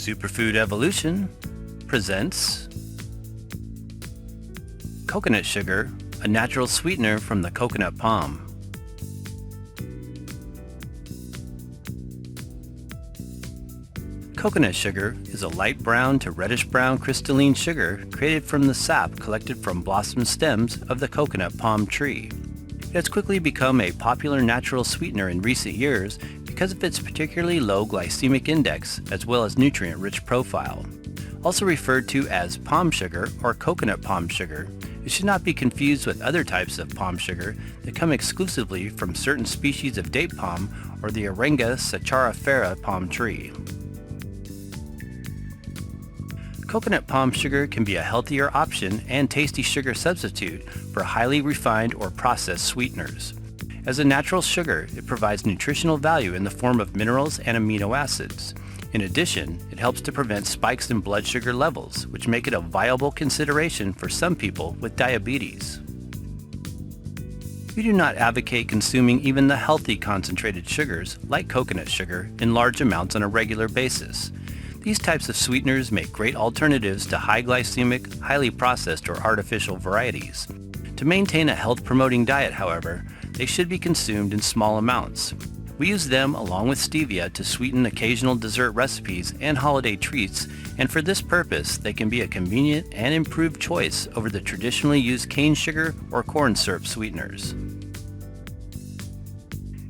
Superfood Evolution presents coconut sugar, a natural sweetener from the coconut palm. Coconut sugar is a light brown to reddish brown crystalline sugar created from the sap collected from blossom stems of the coconut palm tree. It has quickly become a popular natural sweetener in recent years because of its particularly low glycemic index as well as nutrient-rich profile. Also referred to as palm sugar or coconut palm sugar, it should not be confused with other types of palm sugar that come exclusively from certain species of date palm or the Arenga saccharophera palm tree. Coconut palm sugar can be a healthier option and tasty sugar substitute for highly refined or processed sweeteners. As a natural sugar, it provides nutritional value in the form of minerals and amino acids. In addition, it helps to prevent spikes in blood sugar levels, which make it a viable consideration for some people with diabetes. We do not advocate consuming even the healthy concentrated sugars, like coconut sugar, in large amounts on a regular basis. These types of sweeteners make great alternatives to high glycemic, highly processed or artificial varieties. To maintain a health-promoting diet, however, they should be consumed in small amounts. We use them along with stevia to sweeten occasional dessert recipes and holiday treats, and for this purpose, they can be a convenient and improved choice over the traditionally used cane sugar or corn syrup sweeteners.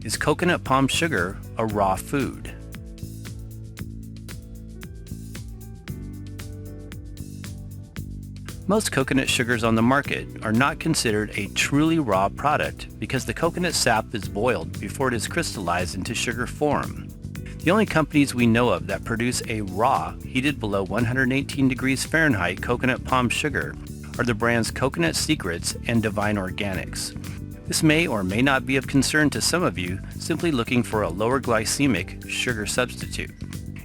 Is coconut palm sugar a raw food? Most coconut sugars on the market are not considered a truly raw product because the coconut sap is boiled before it is crystallized into sugar form. The only companies we know of that produce a raw, heated below 118 degrees Fahrenheit coconut palm sugar are the brands Coconut Secrets and Divine Organics. This may or may not be of concern to some of you simply looking for a lower glycemic sugar substitute.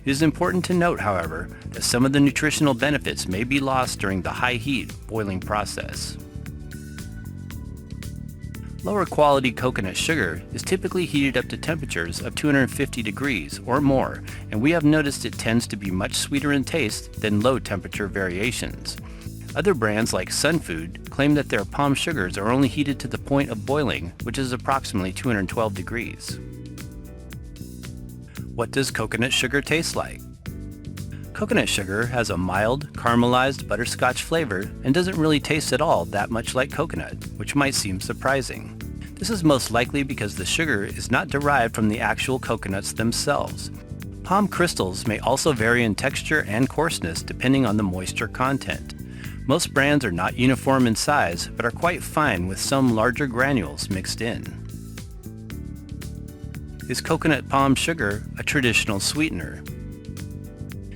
It is important to note, however, that some of the nutritional benefits may be lost during the high heat boiling process. Lower quality coconut sugar is typically heated up to temperatures of 250 degrees or more, and we have noticed it tends to be much sweeter in taste than low temperature variations. Other brands like Sunfood claim that their palm sugars are only heated to the point of boiling, which is approximately 212 degrees. What does coconut sugar taste like? Coconut sugar has a mild, caramelized butterscotch flavor and doesn't really taste at all that much like coconut, which might seem surprising. This is most likely because the sugar is not derived from the actual coconuts themselves. Palm crystals may also vary in texture and coarseness depending on the moisture content. Most brands are not uniform in size, but are quite fine with some larger granules mixed in. Is coconut palm sugar a traditional sweetener?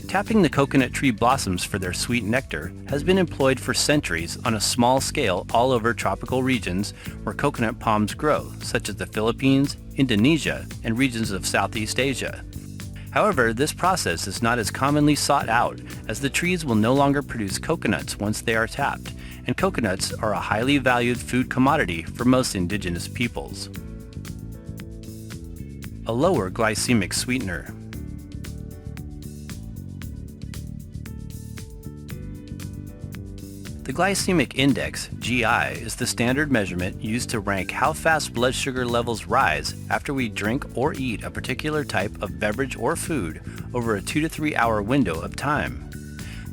Tapping the coconut tree blossoms for their sweet nectar has been employed for centuries on a small scale all over tropical regions where coconut palms grow, such as the Philippines, Indonesia, and regions of Southeast Asia. However, this process is not as commonly sought out as the trees will no longer produce coconuts once they are tapped, and coconuts are a highly valued food commodity for most indigenous peoples. A lower glycemic sweetener. The glycemic index, GI, is the standard measurement used to rank how fast blood sugar levels rise after we drink or eat a particular type of beverage or food over a 2 to 3 hour window of time.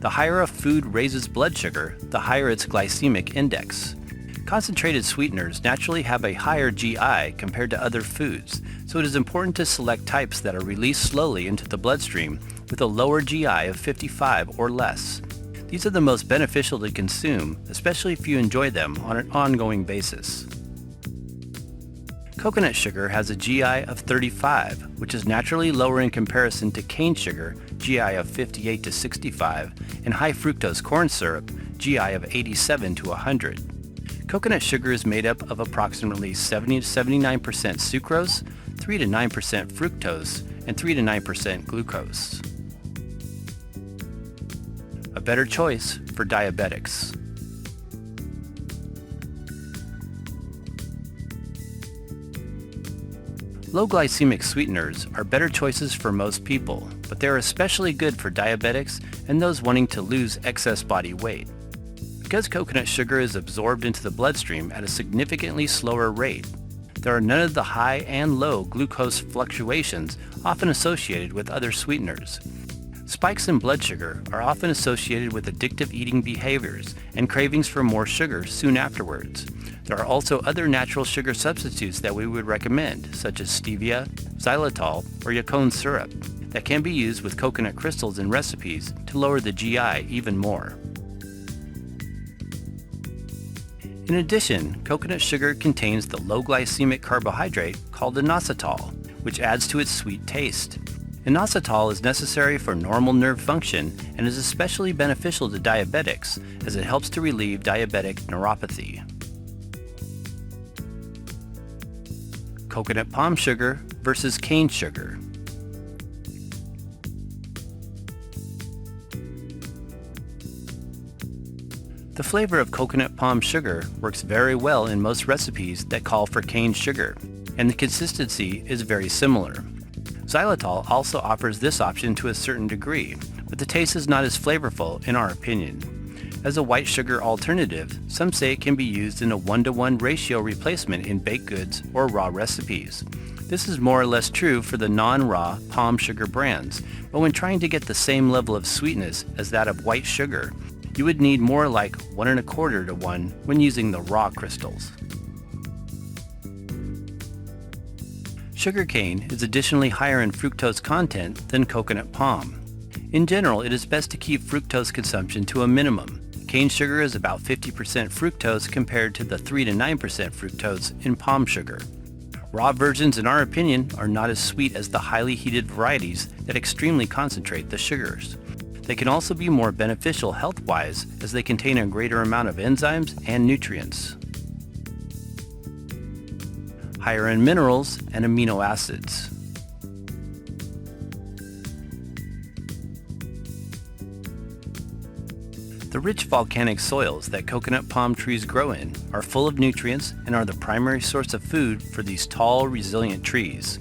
The higher a food raises blood sugar, the higher its glycemic index. Concentrated sweeteners naturally have a higher GI compared to other foods, so it is important to select types that are released slowly into the bloodstream with a lower GI of 55 or less. These are the most beneficial to consume, especially if you enjoy them on an ongoing basis. Coconut sugar has a GI of 35, which is naturally lower in comparison to cane sugar, GI of 58 to 65, and high fructose corn syrup, GI of 87 to 100. Coconut sugar is made up of approximately 70 to 79% sucrose, 3 to 9% fructose, and 3 to 9% glucose. A better choice for diabetics. Low glycemic sweeteners are better choices for most people, but they are especially good for diabetics and those wanting to lose excess body weight. Because coconut sugar is absorbed into the bloodstream at a significantly slower rate, there are none of the high and low glucose fluctuations often associated with other sweeteners. Spikes in blood sugar are often associated with addictive eating behaviors and cravings for more sugar soon afterwards. There are also other natural sugar substitutes that we would recommend, such as stevia, xylitol, or yacon syrup, that can be used with coconut crystals in recipes to lower the GI even more. In addition, coconut sugar contains the low glycemic carbohydrate called inositol, which adds to its sweet taste. Inositol is necessary for normal nerve function and is especially beneficial to diabetics as it helps to relieve diabetic neuropathy. Coconut palm sugar versus cane sugar. The flavor of coconut palm sugar works very well in most recipes that call for cane sugar, and the consistency is very similar. Xylitol also offers this option to a certain degree, but the taste is not as flavorful in our opinion. As a white sugar alternative, some say it can be used in a 1-to-1 ratio replacement in baked goods or raw recipes. This is more or less true for the non-raw palm sugar brands, but when trying to get the same level of sweetness as that of white sugar, you would need more like 1.25 to 1 when using the raw crystals. Sugarcane is additionally higher in fructose content than coconut palm. In general, it is best to keep fructose consumption to a minimum. Cane sugar is about 50% fructose compared to the 3 to 9% fructose in palm sugar. Raw versions, in our opinion, are not as sweet as the highly heated varieties that extremely concentrate the sugars. They can also be more beneficial health-wise as they contain a greater amount of enzymes and nutrients. Higher in minerals and amino acids. The rich volcanic soils that coconut palm trees grow in are full of nutrients and are the primary source of food for these tall, resilient trees.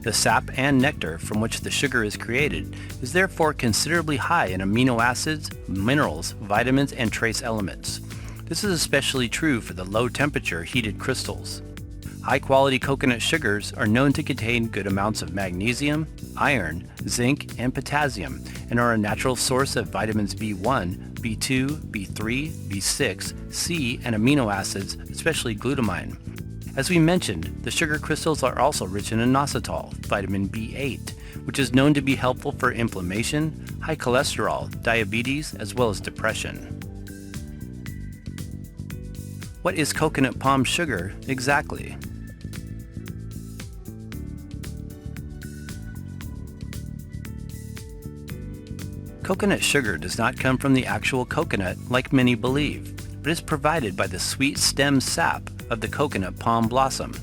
The sap and nectar from which the sugar is created is therefore considerably high in amino acids, minerals, vitamins, and trace elements. This is especially true for the low-temperature heated crystals. High-quality coconut sugars are known to contain good amounts of magnesium, iron, zinc, and potassium, and are a natural source of vitamins B1, B2, B3, B6, C, and amino acids, especially glutamine. As we mentioned, the sugar crystals are also rich in inositol, vitamin B8, which is known to be helpful for inflammation, high cholesterol, diabetes, as well as depression. What is coconut palm sugar exactly? Coconut sugar does not come from the actual coconut like many believe, but is provided by the sweet stem sap of the coconut palm blossom,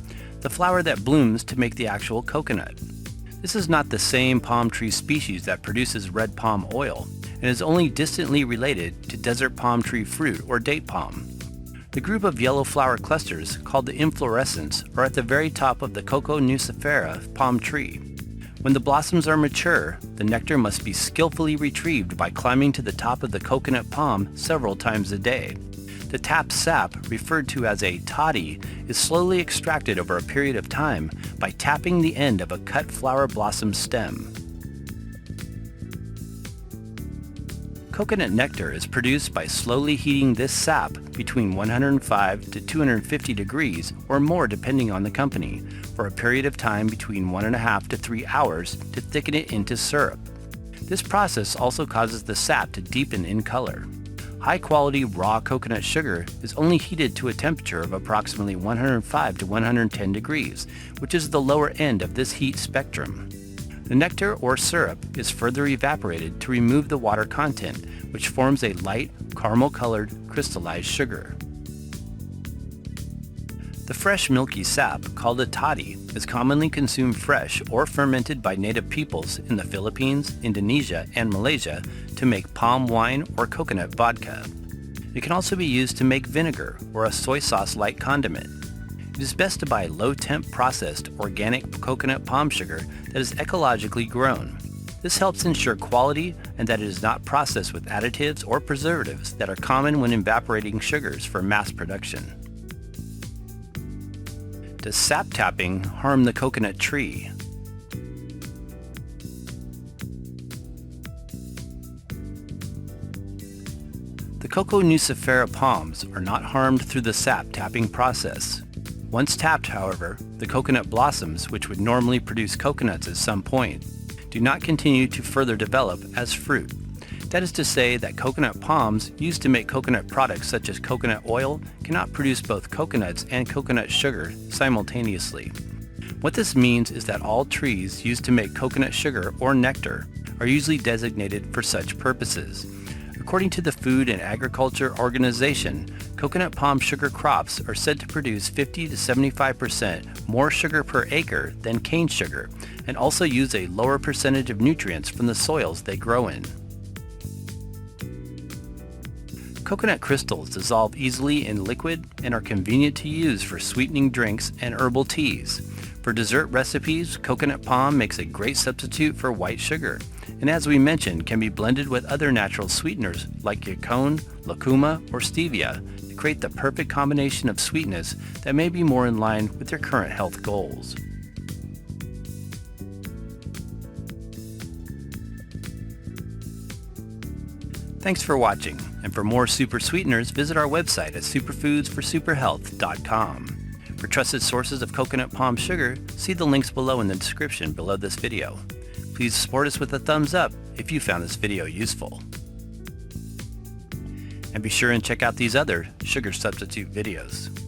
the flower that blooms to make the actual coconut. This is not the same palm tree species that produces red palm oil and is only distantly related to desert palm tree fruit or date palm. The group of yellow flower clusters called the inflorescence are at the very top of the Coco nucifera palm tree. When the blossoms are mature, the nectar must be skillfully retrieved by climbing to the top of the coconut palm several times a day. The tapped sap, referred to as a toddy, is slowly extracted over a period of time by tapping the end of a cut flower blossom stem. Coconut nectar is produced by slowly heating this sap between 105 to 250 degrees or more depending on the company, for a period of time between 1.5 to 3 hours to thicken it into syrup. This process also causes the sap to deepen in color. High-quality raw coconut sugar is only heated to a temperature of approximately 105 to 110 degrees, which is the lower end of this heat spectrum. The nectar or syrup is further evaporated to remove the water content, which forms a light, caramel-colored, crystallized sugar. The fresh milky sap, called a toddy, is commonly consumed fresh or fermented by native peoples in the Philippines, Indonesia, and Malaysia to make palm wine or coconut vodka. It can also be used to make vinegar or a soy sauce-like condiment. It is best to buy low-temp processed organic coconut palm sugar that is ecologically grown. This helps ensure quality and that it is not processed with additives or preservatives that are common when evaporating sugars for mass production. Does sap tapping harm the coconut tree? The Coco nucifera palms are not harmed through the sap tapping process. Once tapped, however, the coconut blossoms, which would normally produce coconuts at some point, do not continue to further develop as fruit. That is to say that coconut palms used to make coconut products such as coconut oil cannot produce both coconuts and coconut sugar simultaneously. What this means is that all trees used to make coconut sugar or nectar are usually designated for such purposes. According to the Food and Agriculture Organization, coconut palm sugar crops are said to produce 50 to 75% more sugar per acre than cane sugar, and also use a lower percentage of nutrients from the soils they grow in. Coconut crystals dissolve easily in liquid and are convenient to use for sweetening drinks and herbal teas. For dessert recipes, coconut palm makes a great substitute for white sugar, and as we mentioned, can be blended with other natural sweeteners like yacon, lucuma, or stevia to create the perfect combination of sweetness that may be more in line with your current health goals. Thanks for watching, and for more super sweeteners, visit our website at superfoodsforsuperhealth.com. For trusted sources of coconut palm sugar, see the links below in the description below this video. Please support us with a thumbs up if you found this video useful. And be sure and check out these other sugar substitute videos.